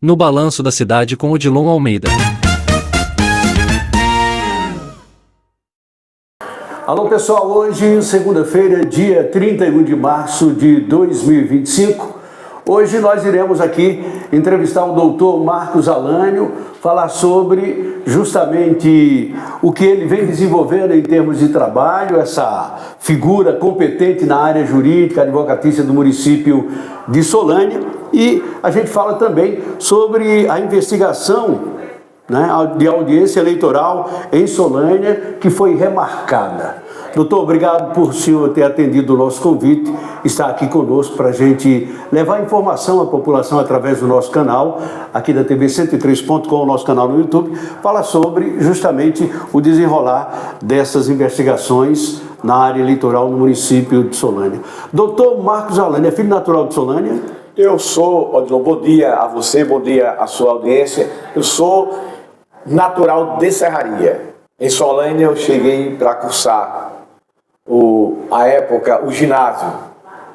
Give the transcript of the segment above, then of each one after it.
No Balanço da Cidade com Odilon Almeida. Alô pessoal, hoje, segunda-feira, dia 31 de março de 2025, hoje nós iremos aqui entrevistar o doutor Marcos Alânio, falar sobre justamente o que ele vem desenvolvendo em termos de trabalho, essa figura competente na área jurídica, advocatícia do município de Solânia, e a gente fala também sobre a investigação, né, de audiência eleitoral em Solânia, que foi remarcada. Doutor, obrigado por o senhor ter atendido o nosso convite, estar aqui conosco para a gente levar informação à população através do nosso canal, aqui da TV 103.com, o nosso canal no YouTube, fala sobre justamente o desenrolar dessas investigações na área eleitoral no município de Solânia. Doutor Marcos Alânio, é filho natural de Solânia? Eu sou, Odilon, bom dia a você, bom dia à sua audiência. Eu sou natural de Serraria. Em Solânia eu cheguei para cursar à época o ginásio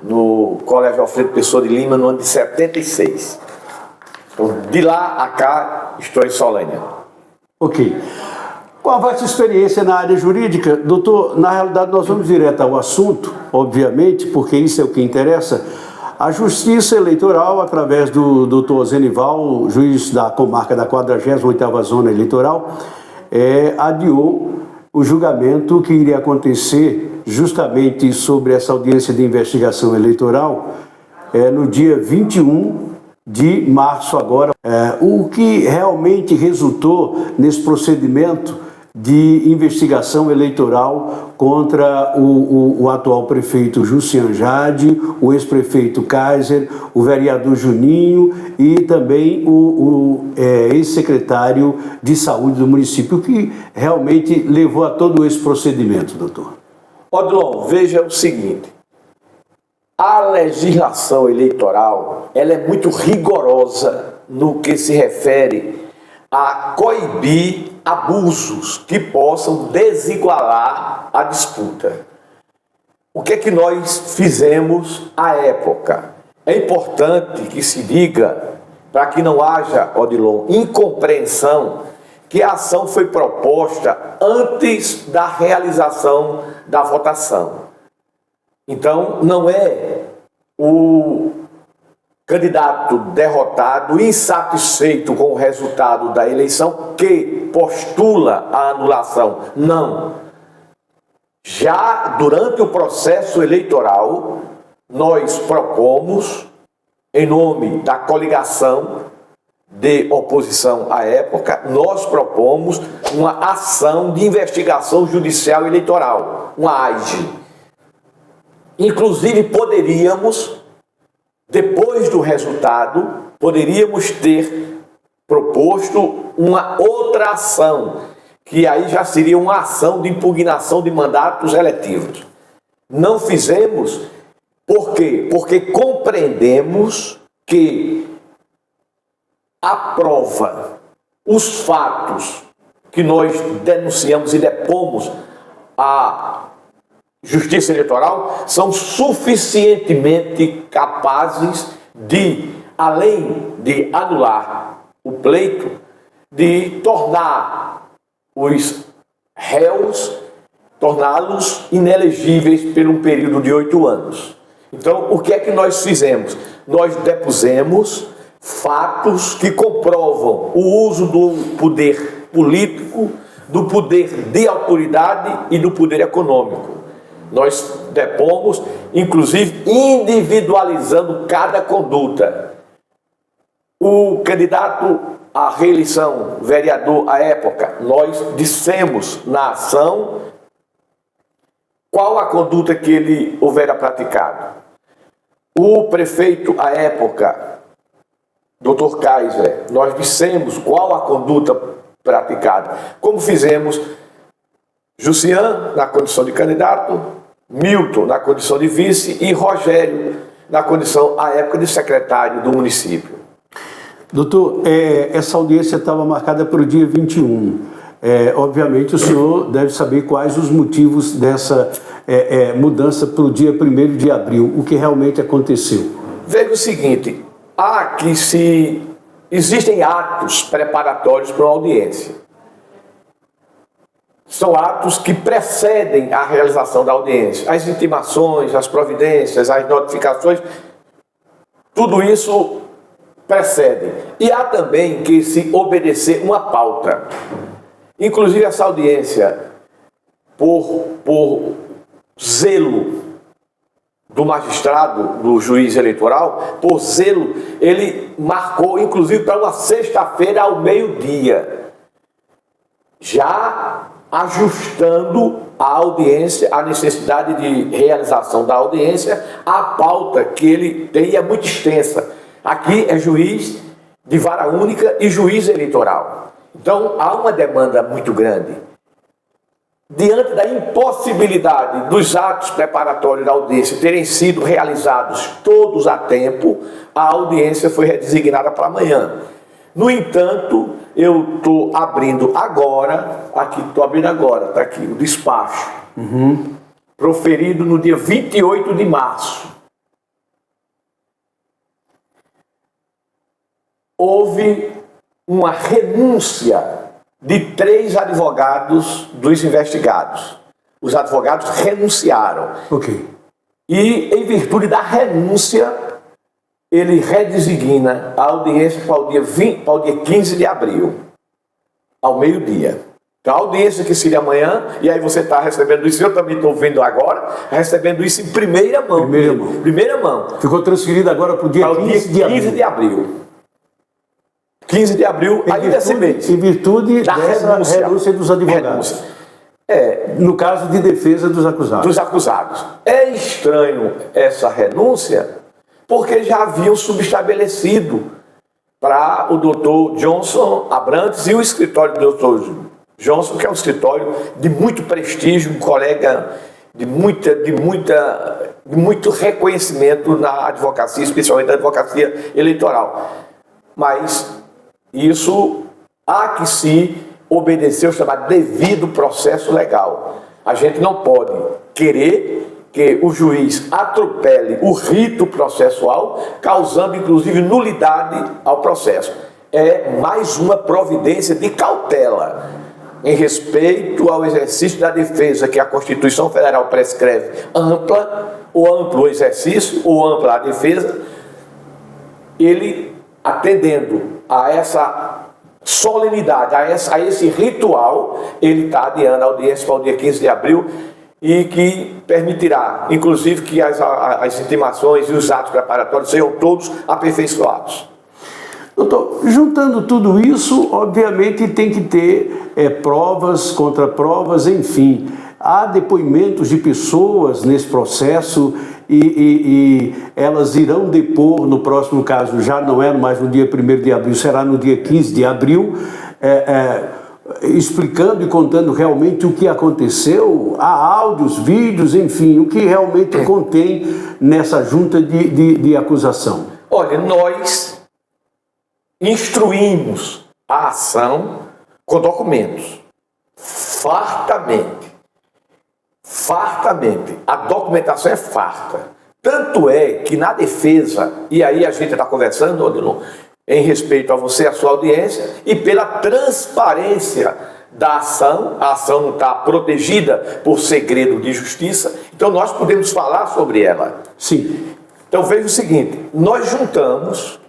no Colégio Alfredo Pessoa de Lima no ano de 76. Então, de lá a cá estou em Solânia. Ok. Com a vasta experiência na área jurídica, doutor, na realidade nós vamos direto ao assunto, obviamente, porque isso é o que interessa. A Justiça Eleitoral, através do doutor Zenival, juiz da comarca da 48ª Zona Eleitoral, adiou o julgamento que iria acontecer justamente sobre essa audiência de investigação eleitoral no dia 21 de março agora. O que realmente resultou nesse procedimento de investigação eleitoral contra o atual prefeito Jussian Jade, o ex-prefeito Kaiser, o vereador Juninho e também o ex-secretário de saúde do município, que realmente levou a todo esse procedimento, doutor. Odilon, veja o seguinte, a legislação eleitoral ela é muito rigorosa no que se refere a coibir abusos que possam desigualar a disputa. O que é que nós fizemos à época? É importante que se diga, para que não haja, Odilon, incompreensão, que a ação foi proposta antes da realização da votação. Então, não é o candidato derrotado, insatisfeito com o resultado da eleição, que postula a anulação. Não. Já durante o processo eleitoral, nós propomos, em nome da coligação de oposição à época, nós propomos uma ação de investigação judicial eleitoral, uma AIJE. Inclusive, depois do resultado, poderíamos ter proposto uma outra ação, que aí já seria uma ação de impugnação de mandatos eletivos. Não fizemos, por quê? Porque compreendemos que a prova, os fatos que nós denunciamos e depomos à Justiça Eleitoral são suficientemente capazes de, além de anular o pleito, de tornar os réus, torná-los inelegíveis por um período de 8 anos. Então, o que é que nós fizemos? Nós depusemos fatos que comprovam o uso do poder político, do poder de autoridade e do poder econômico. Nós depomos, inclusive, individualizando cada conduta. O candidato à reeleição, vereador à época, nós dissemos na ação qual a conduta que ele houvera praticado. O prefeito à época, Dr. Kaiser, nós dissemos qual a conduta praticada. Como fizemos Jussian na condição de candidato, Milton na condição de vice e Rogério na condição, à época, de secretário do município. Doutor, essa audiência estava marcada para o dia 21. Obviamente o senhor deve saber quais os motivos dessa mudança para o dia 1º de abril, o que realmente aconteceu. Veja o seguinte, há que se existem atos preparatórios para uma audiência. São atos que precedem a realização da audiência. As intimações, as providências, as notificações, tudo isso precede. E há também que se obedecer uma pauta. Inclusive essa audiência, por zelo do magistrado, do juiz eleitoral, por zelo, ele marcou inclusive para uma sexta-feira ao meio-dia, já ajustando a audiência, a necessidade de realização da audiência, a pauta que ele tem é muito extensa. Aqui é juiz de vara única e juiz eleitoral. Então há uma demanda muito grande. Diante da impossibilidade dos atos preparatórios da audiência terem sido realizados todos a tempo, a audiência foi redesignada para amanhã. No entanto, eu estou abrindo agora, está aqui o despacho, proferido no dia 28 de março. Houve uma renúncia de 3 advogados dos investigados. Os advogados renunciaram. Ok. E, em virtude da renúncia, ele redesigna a audiência para o dia 15 de abril, ao meio-dia. Então, a audiência que seria amanhã, e aí você está recebendo isso, eu também estou vendo agora, recebendo isso em primeira mão. Primeira mão. Ficou transferido agora para o dia 15 de abril. 15 de abril, ainda esse mês. Em virtude dessa renúncia dos advogados. No caso de defesa dos acusados. Dos acusados. É estranho essa renúncia, porque já haviam subestabelecido para o doutor Johnson Abrantes e o escritório do doutor Johnson, que é um escritório de muito prestígio, um colega de muito reconhecimento na advocacia, especialmente na advocacia eleitoral. Mas isso há que se obedecer o chamado devido processo legal. A gente não pode querer que o juiz atropele o rito processual, causando inclusive nulidade ao processo. É mais uma providência de cautela em respeito ao exercício da defesa que a Constituição Federal prescreve amplo exercício ou ampla a defesa. Ele, atendendo a essa solenidade, a esse ritual, ele está adiando a audiência para o dia 15 de abril e que permitirá, inclusive, que as intimações e os atos preparatórios sejam todos aperfeiçoados. Doutor, juntando tudo isso, obviamente tem que ter provas, contraprovas, enfim. Há depoimentos de pessoas nesse processo e elas irão depor no próximo caso, já não é mais no dia 1º de abril, será no dia 15 de abril, explicando e contando realmente o que aconteceu. Há áudios, vídeos, enfim, o que realmente contém nessa junta de acusação. Olha, nós instruímos a ação com documentos, fartamente. A documentação é farta. Tanto é que na defesa, e aí a gente está conversando, Odilon, em respeito a você, a sua audiência, e pela transparência da ação, a ação não está protegida por segredo de justiça, então nós podemos falar sobre ela. Sim. Então veja o seguinte, nós juntamos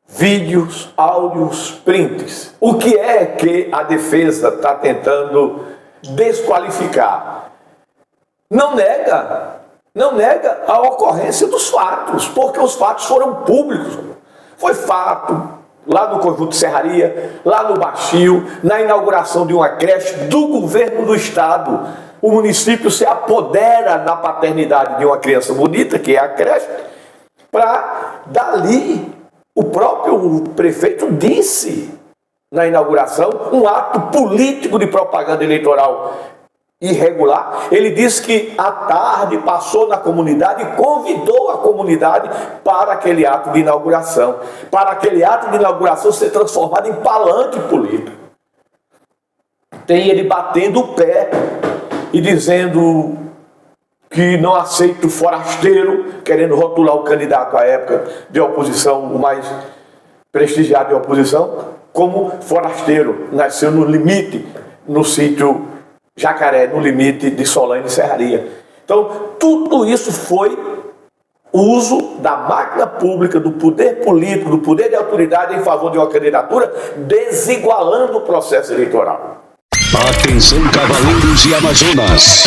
vídeos, áudios, prints. O que é que a defesa está tentando desqualificar? Não nega a ocorrência dos fatos, porque os fatos foram públicos. Foi fato lá no Conjunto Serraria, lá no Baixio, na inauguração de uma creche do governo do estado. O município se apodera da paternidade de uma criança bonita, que é a creche, para dali o próprio prefeito disse na inauguração, um ato político de propaganda eleitoral irregular. Ele disse que à tarde passou na comunidade e convidou a comunidade para aquele ato de inauguração, para aquele ato de inauguração ser transformado em palanque político. Tem ele batendo o pé e dizendo que não aceita o forasteiro, querendo rotular o candidato à época de oposição, o mais prestigiado de oposição, como forasteiro. Nasceu no limite, no sítio Jacaré, no limite de Solane e Serraria. Então, tudo isso foi uso da máquina pública, do poder político, do poder de autoridade em favor de uma candidatura, desigualando o processo eleitoral. Atenção, cavaleiros e amazonas.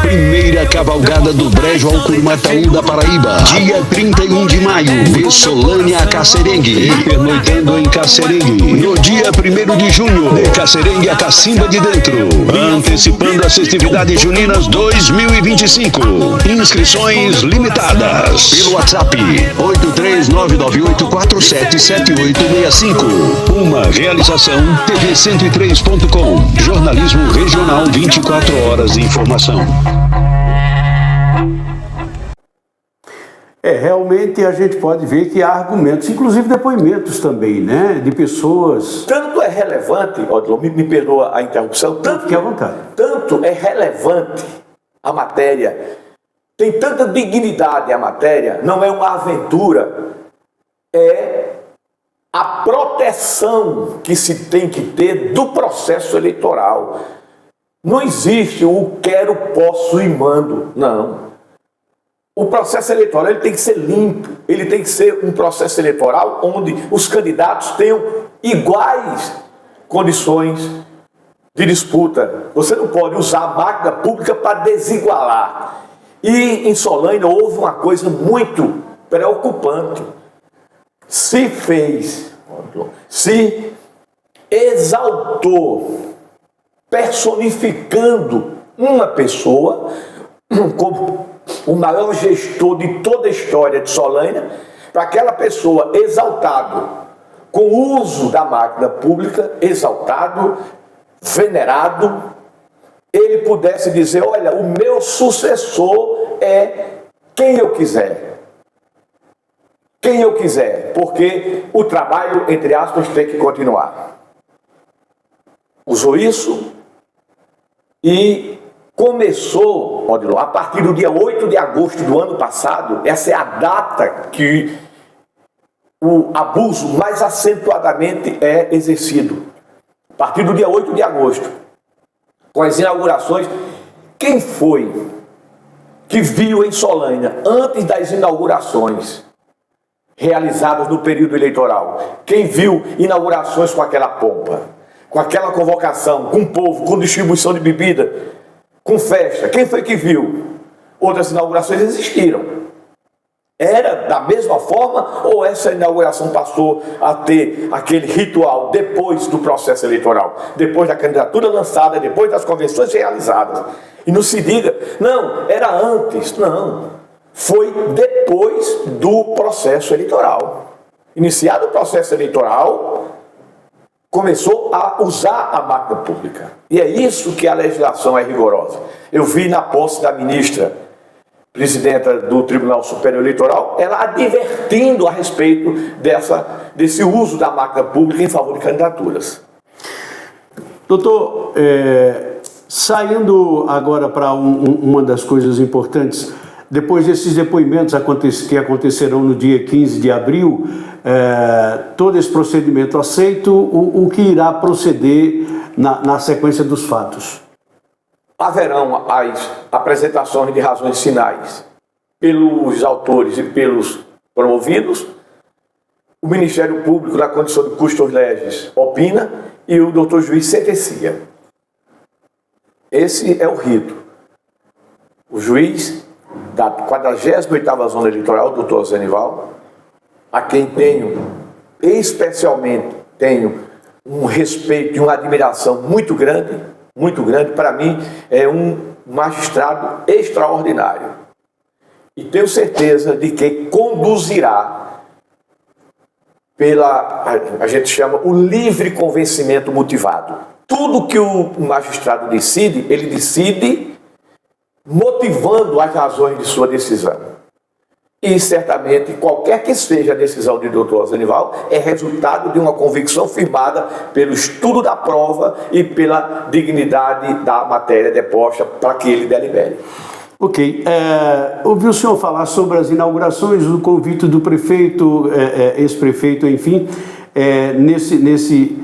Primeira cavalgada do Brejo ao Curumataú da Paraíba. Dia 31 de maio, de Solane a Cacerengue. E pernoitando em Cacerengue. No dia 1º de junho, de Cacerengue a Cacimba de Dentro. Antecipando as festividades juninas 2025. Inscrições limitadas. Pelo WhatsApp 83998477865. Uma realização TV 103.com. Jornalismo regional 24 horas de informação. Realmente a gente pode ver que há argumentos, inclusive depoimentos também, né? De pessoas. Tanto é relevante, Odilon, me perdoa a interrupção, Fique à vontade. Tanto é relevante a matéria, tem tanta dignidade a matéria, não é uma aventura, é a proteção que se tem que ter do processo eleitoral. Não existe o quero, posso e mando, não. O processo eleitoral ele tem que ser limpo, ele tem que ser um processo eleitoral onde os candidatos tenham iguais condições de disputa. Você não pode usar a máquina pública para desigualar. E em Solane houve uma coisa muito preocupante. Se exaltou, personificando uma pessoa como o maior gestor de toda a história de Solane, para aquela pessoa exaltado, com o uso da máquina pública, exaltado, venerado, ele pudesse dizer, olha, o meu sucessor é quem eu quiser. Quem eu quiser, porque o trabalho, entre aspas, tem que continuar. Usou isso e começou, Odilon, a partir do dia 8 de agosto do ano passado, essa é a data que o abuso mais acentuadamente é exercido. A partir do dia 8 de agosto, com as inaugurações, quem foi que viu em Solane, antes das inaugurações realizadas no período eleitoral, quem viu inaugurações com aquela pompa, com aquela convocação, com o povo, com distribuição de bebida, com festa, quem foi que viu? Outras inaugurações existiram. Era da mesma forma ou essa inauguração passou a ter aquele ritual depois do processo eleitoral, depois da candidatura lançada, depois das convenções realizadas? E não se diga, não, era antes, não. Foi depois do processo eleitoral. Iniciado o processo eleitoral, começou a usar a máquina pública. E é isso que a legislação é rigorosa. Eu vi na posse da ministra, presidenta do Tribunal Superior Eleitoral, ela advertindo a respeito desse uso da máquina pública em favor de candidaturas. Doutor, saindo agora para uma das coisas importantes, depois desses depoimentos que acontecerão no dia 15 de abril, todo esse procedimento aceito, o que irá proceder na sequência dos fatos? Haverão as apresentações de razões finais pelos autores e pelos promovidos. O Ministério Público, na condição de custos legis, opina e o doutor juiz sentencia. Esse é o rito. O juiz da 48ª Zona Eleitoral, o doutor Zenival, a quem especialmente tenho um respeito e uma admiração muito grande, para mim é um magistrado extraordinário. E tenho certeza de que conduzirá a gente chama o livre convencimento motivado. Tudo que o magistrado decide, ele decide motivando as razões de sua decisão. E certamente, qualquer que seja a decisão de doutor Zenival, é resultado de uma convicção firmada pelo estudo da prova e pela dignidade da matéria deposta para que ele delibere. Ok. Ouvi o senhor falar sobre as inaugurações, o convite do prefeito, ex-prefeito, enfim, nesse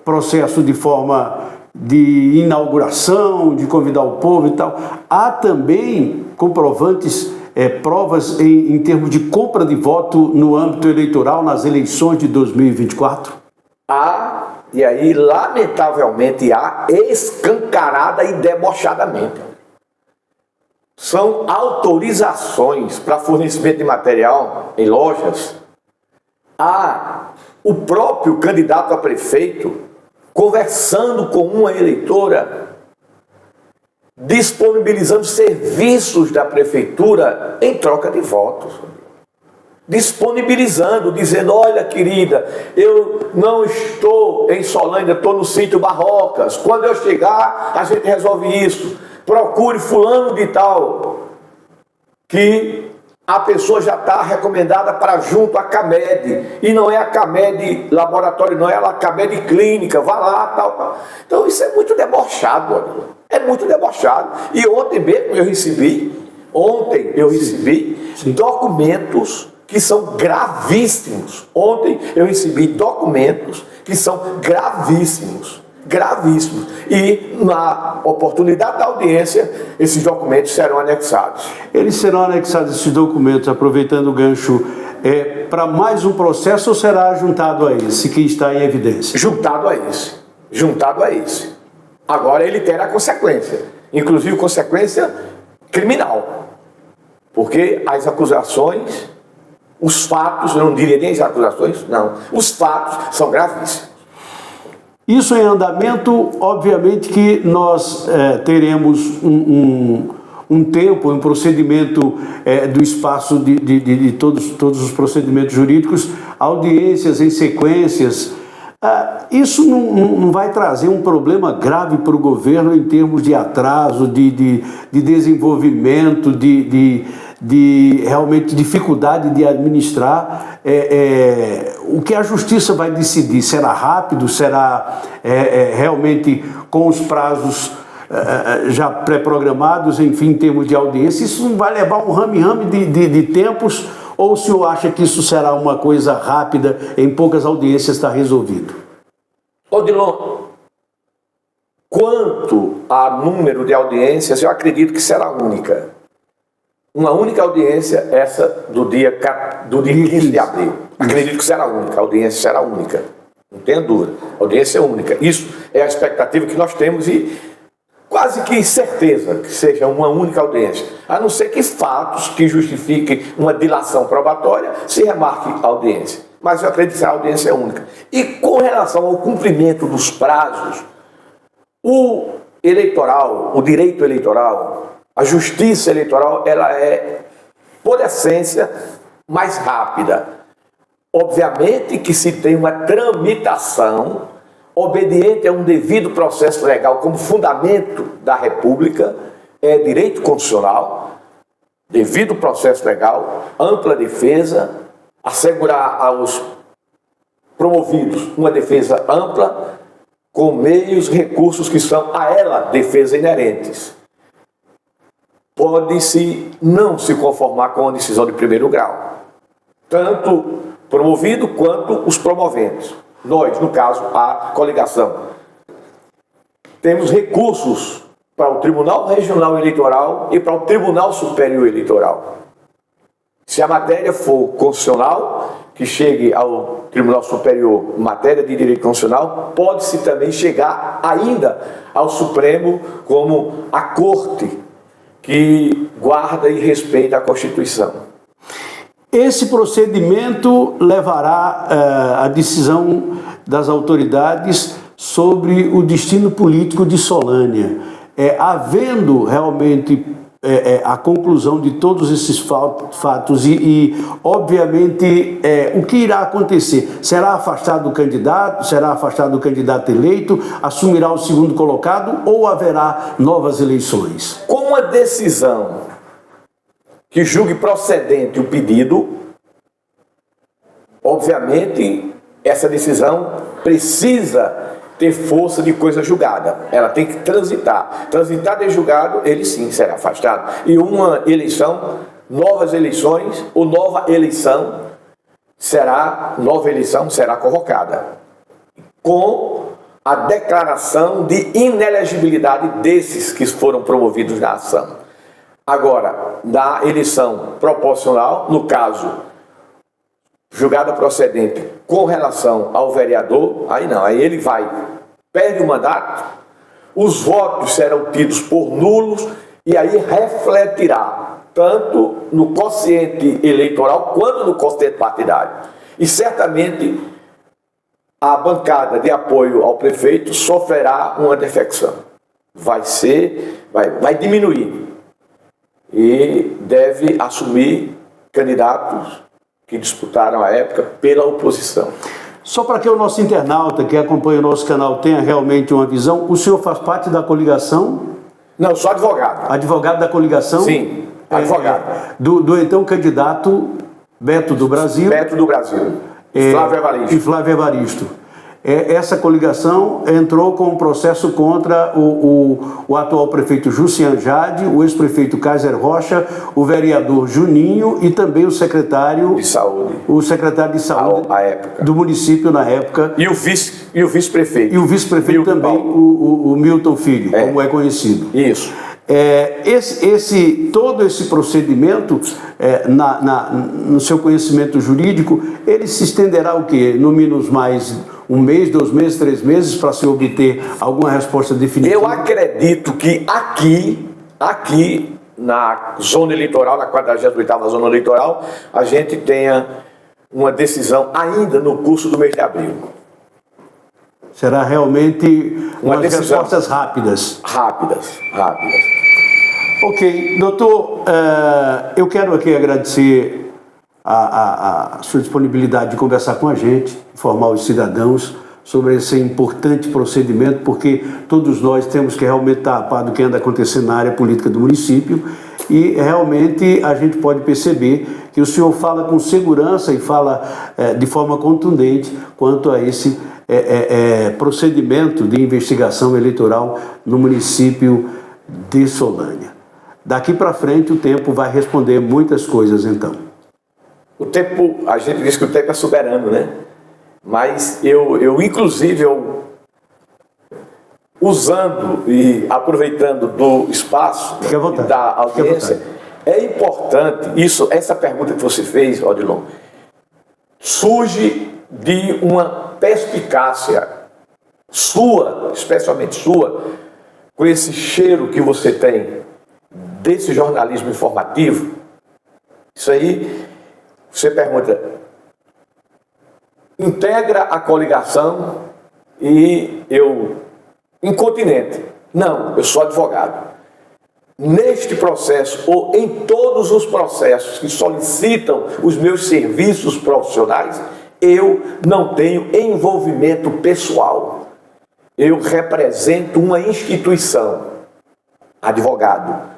processo de forma de inauguração, de convidar o povo e tal. Há também comprovantes, provas em termos de compra de voto no âmbito eleitoral nas eleições de 2024? Há, e aí lamentavelmente há, escancarada e debochadamente. São autorizações para fornecimento de material em lojas. Há o próprio candidato a prefeito conversando com uma eleitora, disponibilizando serviços da prefeitura em troca de votos. Disponibilizando, dizendo: olha, querida, eu não estou em Solânia, estou no sítio Barrocas. Quando eu chegar, a gente resolve isso. Procure fulano de tal, que a pessoa já está recomendada para junto à CAMED, e não é a CAMED laboratório, não é a CAMED clínica, vá lá, tal. Então isso é muito debochado, é muito debochado. E ontem mesmo eu recebi documentos que são gravíssimos. Ontem eu recebi documentos que são gravíssimos. E na oportunidade da audiência, esses documentos serão anexados. Eles serão anexados, esses documentos, aproveitando o gancho, para mais um processo, ou será juntado a esse que está em evidência? Juntado a esse. Agora ele terá consequência, inclusive consequência criminal, porque as acusações, os fatos, eu não diria nem as acusações, não, os fatos são gravíssimos. Isso em andamento, obviamente que nós teremos um tempo, um procedimento do espaço de todos os procedimentos jurídicos, audiências em sequências. Isso não vai trazer um problema grave para o governo em termos de atraso, de desenvolvimento, de realmente dificuldade de administrar. O que a justiça vai decidir? Será rápido? Será realmente com os prazos já pré-programados, enfim, em termos de audiência? Isso não vai levar um rame-rame de tempos? Ou o senhor acha que isso será uma coisa rápida, em poucas audiências está resolvido? Odilon, quanto a número de audiências, eu acredito que será única. Uma única audiência, essa do dia 15 de abril. Acredito que será única, a audiência será única. Não tenha dúvida, a audiência é única. Isso é a expectativa que nós temos e quase que certeza que seja uma única audiência. A não ser que fatos que justifiquem uma dilação probatória se remarque a audiência. Mas eu acredito que a audiência é única. E com relação ao cumprimento dos prazos, o direito eleitoral, a justiça eleitoral, ela é, por essência, mais rápida. Obviamente que se tem uma tramitação obediente a um devido processo legal como fundamento da República, é direito constitucional, devido processo legal, ampla defesa, assegurar aos promovidos uma defesa ampla, com meios e recursos que são a ela defesa inerentes. Pode-se não se conformar com a decisão de primeiro grau, tanto promovido quanto os promoventes. Nós, no caso, a coligação, temos recursos para o Tribunal Regional Eleitoral e para o Tribunal Superior Eleitoral. Se a matéria for constitucional, que chegue ao Tribunal Superior, matéria de direito constitucional, pode-se também chegar ainda ao Supremo como a Corte que guarda e respeita a Constituição. Esse procedimento levará à decisão das autoridades sobre o destino político de Solânia. Havendo realmente a conclusão de todos esses fatos e obviamente, o que irá acontecer? Será afastado o candidato eleito, assumirá o segundo colocado ou haverá novas eleições? Com a decisão que julgue procedente o pedido, obviamente essa decisão precisa ter força de coisa julgada. Ela tem que transitar. Transitar de julgado, ele sim será afastado. E uma eleição, novas eleições, ou nova eleição será convocada, com a declaração de inelegibilidade desses que foram promovidos na ação. Agora, na eleição proporcional, no caso, julgada procedente com relação ao vereador, aí não, aí ele perde o mandato, os votos serão tidos por nulos e aí refletirá tanto no quociente eleitoral quanto no quociente partidário. E certamente a bancada de apoio ao prefeito sofrerá uma defecção. Vai diminuir e deve assumir candidatos que disputaram à época pela oposição. Só para que o nosso internauta que acompanha o nosso canal tenha realmente uma visão, o senhor faz parte da coligação? Não, sou advogado. Advogado da coligação? Sim, advogado. Do então candidato Beto do Brasil. Beto do Brasil. Flávio Evaristo. E Flávio Evaristo. Essa coligação entrou com um processo contra o atual prefeito Jussian Jade, o ex-prefeito Kaiser Rocha, o vereador Juninho e também o secretário de saúde. O secretário de saúde à época. Do município na época. E o vice-prefeito. E o vice-prefeito também, o Milton Filho, como é conhecido. Isso. Todo esse procedimento, no seu conhecimento jurídico, ele se estenderá o quê? No mínimo mais 1 mês, 2 meses, 3 meses, para se obter alguma resposta definitiva? Eu acredito que aqui na zona eleitoral, na 48ª zona eleitoral, a gente tenha uma decisão ainda no curso do mês de abril. Será realmente umas respostas rápidas. Rápidas. Ok, doutor, eu quero aqui agradecer a sua disponibilidade de conversar com a gente, informar os cidadãos sobre esse importante procedimento, porque todos nós temos que realmente estar a par do que anda acontecendo na área política do município e realmente a gente pode perceber que o senhor fala com segurança e fala de forma contundente quanto a esse procedimento de investigação eleitoral no município de Solânia. Daqui para frente o tempo vai responder muitas coisas então. O tempo, a gente diz que o tempo é soberano, né? Mas inclusive, usando e aproveitando do espaço da audiência, é importante, essa pergunta que você fez, Odilon, surge de uma perspicácia sua, especialmente sua, com esse cheiro que você tem desse jornalismo informativo. Isso aí, você pergunta, integra a coligação e eu, incontinente. Não, eu sou advogado. Neste processo, ou em todos os processos que solicitam os meus serviços profissionais, eu não tenho envolvimento pessoal. Eu represento uma instituição, advogado.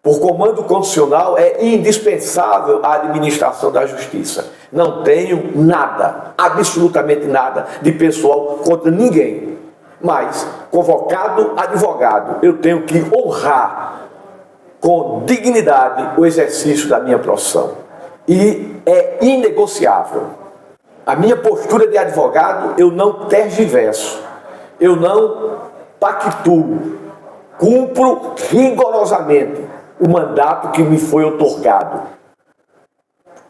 Por comando constitucional, é indispensável a administração da justiça. Não tenho nada, absolutamente nada, de pessoal contra ninguém. Mas, convocado advogado, eu tenho que honrar com dignidade o exercício da minha profissão. E é inegociável. A minha postura de advogado, eu não tergiverso, eu não pactuo, cumpro rigorosamente o mandato que me foi outorgado.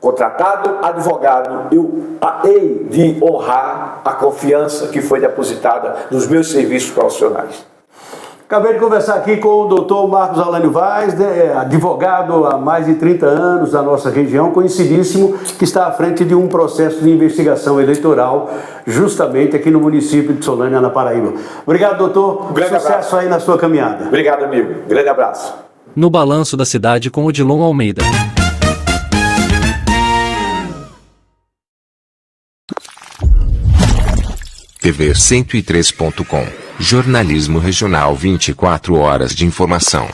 Contratado advogado, eu hei de honrar a confiança que foi depositada nos meus serviços profissionais. Acabei de conversar aqui com o doutor Marcos Alânio Vaz, advogado há mais de 30 anos da nossa região, conhecidíssimo, que está à frente de um processo de investigação eleitoral, justamente aqui no município de Solânia, na Paraíba. Obrigado, doutor. Sucesso abraço aí na sua caminhada. Obrigado, amigo. Grande abraço. No Balanço da Cidade com Odilon Almeida. TV 103.com. Jornalismo regional, 24 horas de informação.